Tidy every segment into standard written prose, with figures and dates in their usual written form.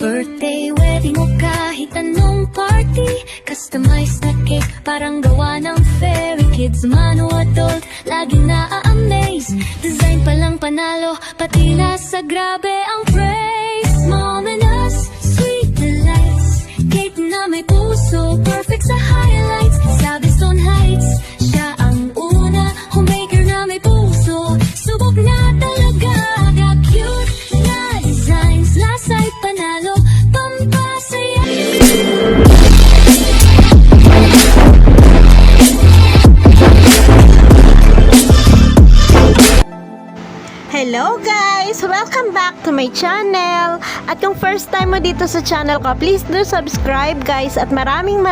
Birthday, wedding o kahit anong party, customized na cake, parang gawa ng fairy. Kids man o adult, laging na-amaze. Design palang panalo, pati lasa grabe ang praise. Mom and us, sweet delights, cake na may puso, perfect sa highlights. Sabistone Heights, siya ang una, homemaker na may puso. Subok na talaga, got cute na designs, lasa'y panalo, pampasaya. Hello guys! Welcome back to my channel! At kung first time mo dito sa channel ko, please do subscribe guys, at maraming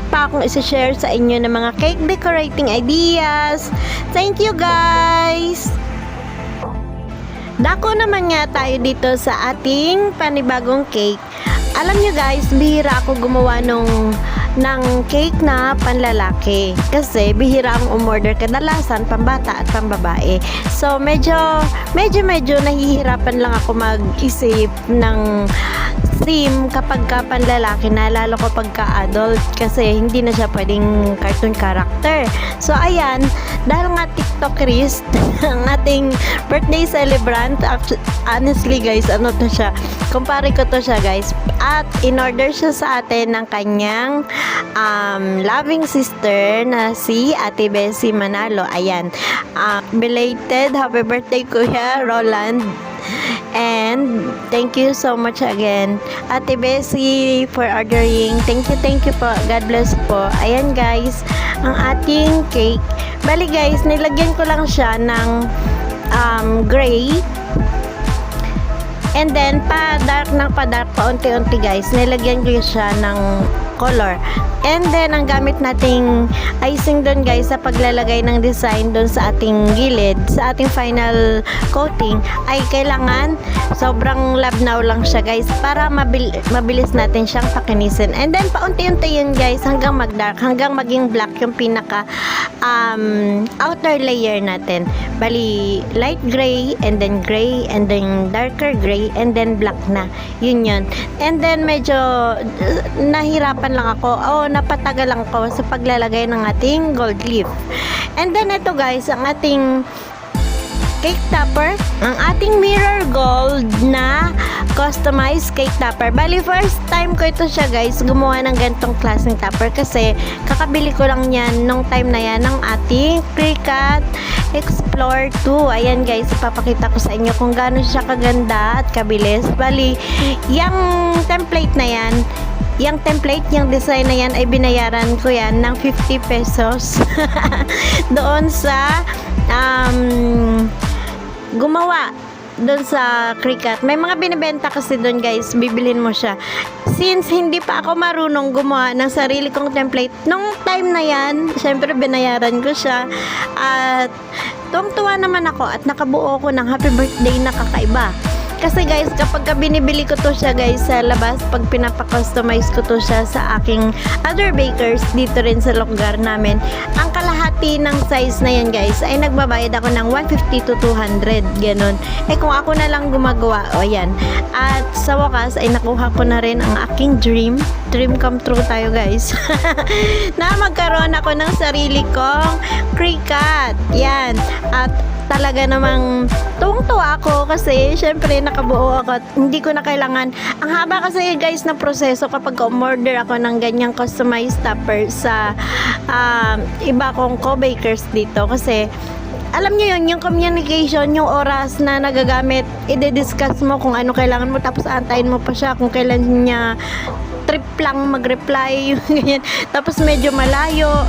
pa akong isa-share sa inyo ng mga cake decorating ideas. Thank you guys! Dako naman nga tayo dito sa ating panibagong cake. Alam nyo guys, bihira ako gumawa ng cake na panlalaki kasi bihira ang umorder, kadalasan pambata at pambabae. So medyo nahihirapan lang ako mag-isip ng theme kapag ka panlalaki na, lalo kapag ka adult kasi hindi na siya pwedeng cartoon character. So ayan, dahil nga TikTokerist ang ating birthday celebrant, honestly guys, ano to siya, kumpare ko to siya guys, at in-order siya sa atin ng kanyang loving sister na si Ate Bessie Manalo. Ayan, belated happy birthday Kuya Roland, and thank you so much again Ate Bessie for ordering. Thank you po, God bless po. Ayan guys, ang ating cake. Bali guys, nilagyan ko lang siya ng gray, and then pa-dark pa unti-unti guys, nilagyan ko siya ng color. And then ang gamit nating icing doon guys sa paglalagay ng design doon sa ating gilid, sa ating final coating, ay kailangan sobrang labnaw lang siya guys para mabilis natin siyang pakinisin. And then paunti-unti yun guys hanggang mag-dark, hanggang maging black yung pinaka outer layer natin. Bali light gray, and then darker gray, and then black na. Yun. And then medyo nahirapan lang ako, napatagal lang ako sa paglalagay ng ating gold leaf. And then ito guys, ang ating cake topper, ang ating mirror gold na customized cake topper. Bali first time ko ito siya guys, gumawa ng gantong klaseng topper kasi kakabili ko lang yan nung time na yan ng ating Cricut Explore 2. Ayan guys, ipapakita ko sa inyo kung gaano siya kaganda at kabilis. Bali, yung template na yan, yung design na yan ay binayaran ko yan ng 50 pesos doon sa gumawa doon sa Cricut. May mga binibenta kasi doon guys, bibilhin mo siya. Since hindi pa ako marunong gumawa ng sarili kong template nung time na yan, syempre binayaran ko siya, at tuwang-tuwa naman ako at nakabuo ko ng happy birthday na kakaiba. Kasi guys, kapag binibili ko to siya guys sa labas, pag pinapa-customize ko to siya sa aking other bakers dito rin sa lugar namin, ang kalahati ng size na yan guys ay nagbabayad ako ng 150 to 200, ganun. Eh kung ako na lang gumagawa, ayan. At sa wakas ay nakuha ko na rin ang aking dream come true tayo guys. Na magkaroon ako ng sarili kong Cricut. Yan. At talaga namang tuwang-tuwa ako kasi syempre nakabuo ako at hindi ko na kailangan. Ang haba kasi guys ng proseso kapag umorder ako ng ganyang customized topper sa iba kong co-bakers dito, kasi alam nyo yun, yung communication, yung oras na nagagamit, i-discuss mo kung ano kailangan mo, tapos antayin mo pa siya kung kailan niya trip lang mag-reply, yung ganyan. Tapos medyo malayo,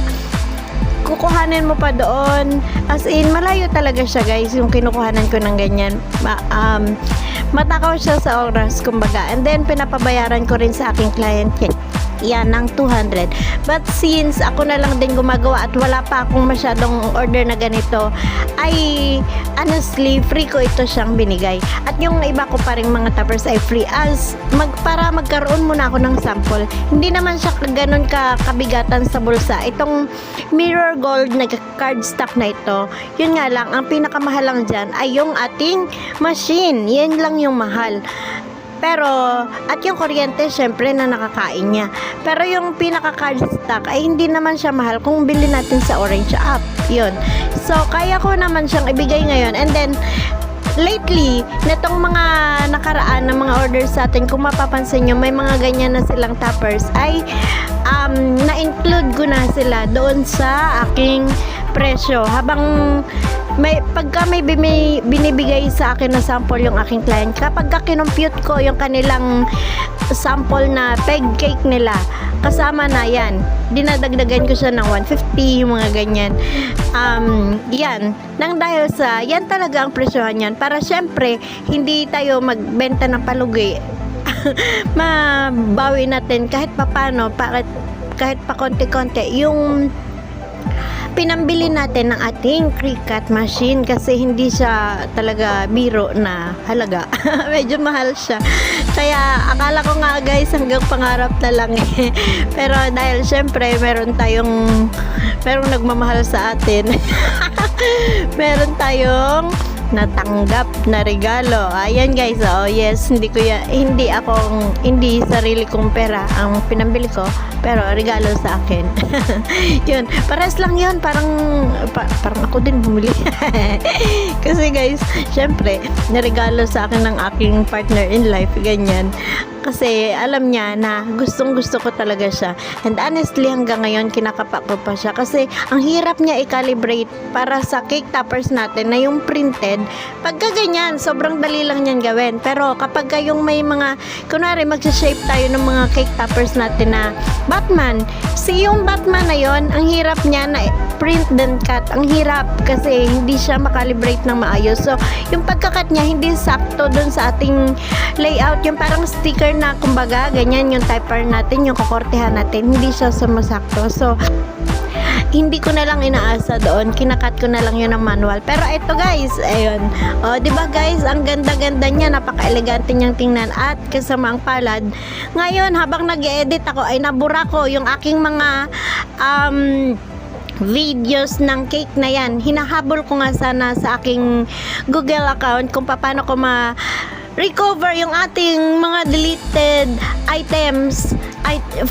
kukuhanin mo pa doon, as in malayo talaga siya guys yung kinukuhanan ko ng ganyan. Matakaw siya sa oras kumbaga, and then pinapabayaran ko rin sa aking client yan ng 200. But since ako na lang din gumagawa at wala pa akong masyadong order na ganito, ay honestly free ko ito siyang binigay. At yung iba ko pa ring mga toppers ay free as para magkaroon muna ako ng sample. Hindi naman siya ganun kabigatan sa bulsa. Itong mirror gold na cardstock na ito, yun nga lang, ang pinakamahal lang dyan ay yung ating machine. Yan lang yung mahal. Pero, at yung kuryente, syempre na nakakain niya. Pero yung pinaka-cardstock ay hindi naman siya mahal kung bilhin natin sa Orange app. Yun. So, kaya ko naman siyang ibigay ngayon. And then, lately, netong mga nakaraan na mga orders sa atin, kung mapapansin nyo, may mga ganyan na silang toppers, ay na-include ko na sila doon sa aking presyo. Habang pagka may binibigay sa akin na sample yung aking client, kapag kinumpute ko yung kanilang sample na peg cake nila, kasama na yan, dinadagdagan ko siya ng 150, yung mga ganyan. Yan, nang dahil sa, yan talaga ang presyohan yan, para syempre, hindi tayo magbenta ng palugi. Mabawi natin kahit papano, kahit pa konti-konti, yung pinambili natin ng ating Cricut machine, kasi hindi siya talaga biro na halaga. Medyo mahal siya. Kaya akala ko nga guys hanggang pangarap na lang eh. Pero dahil syempre merong nagmamahal sa atin. Meron tayong natanggap na regalo. Ayan guys, oh yes, hindi sarili kong pera ang pinambili ko, pero regalo sa akin. Yun, pares lang yun, parang ako din bumili. Kasi guys, syempre, naregalo sa akin ng aking partner in life, ganyan. Kasi alam niya na gustong gusto ko talaga siya. And honestly, hanggang ngayon, kinakapak ko pa siya. Kasi ang hirap niya i-calibrate para sa cake toppers natin na yung printed. Pagka ganyan, sobrang dali lang niyan gawin. Pero kapag yung may mga, kunwari mag-shape tayo ng mga cake toppers natin na Batman. Yung Batman na yon, ang hirap niya na print then cut. Ang hirap kasi hindi siya makalibrate ng maayos. So, yung pagkakat niya, hindi sakto dun sa ating layout. Yung parang sticker na kumbaga, ganyan yung typer natin, yung kukortehan natin, hindi siya sumasakto. So, hindi ko na lang inaasa doon, kinakat ko na lang yun ng manual. Pero ito guys, ayun, o diba guys, ang ganda-ganda niya, napaka-elegante niyang tingnan. At kasama ang palad, ngayon habang nag-edit ako ay nabura ko yung aking mga videos ng cake na yan. Hinahabol ko nga sana sa aking Google account kung paano ko recover yung ating mga deleted items,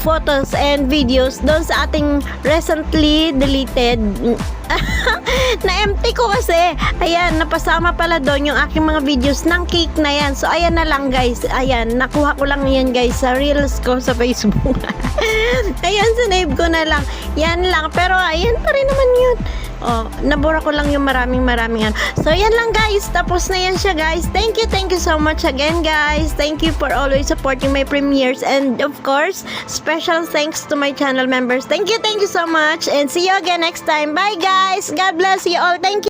photos and videos doon sa ating recently deleted. Na empty ko kasi. Ayan, napasama pala doon yung aking mga videos ng cake na yan. So ayan na lang guys, ayan, nakuha ko lang yan guys sa reels ko sa Facebook. Ayan, sinave ko na lang. Yan lang, pero ayan pa rin naman yun. Oh, nabura ko lang yung maraming ano. So yan lang guys, tapos na yan siya guys. Thank you so much again guys. Thank you for always supporting my premieres, and of course, special thanks to my channel members. Thank you so much, and see you again next time. Bye guys, God bless you all. Thank you.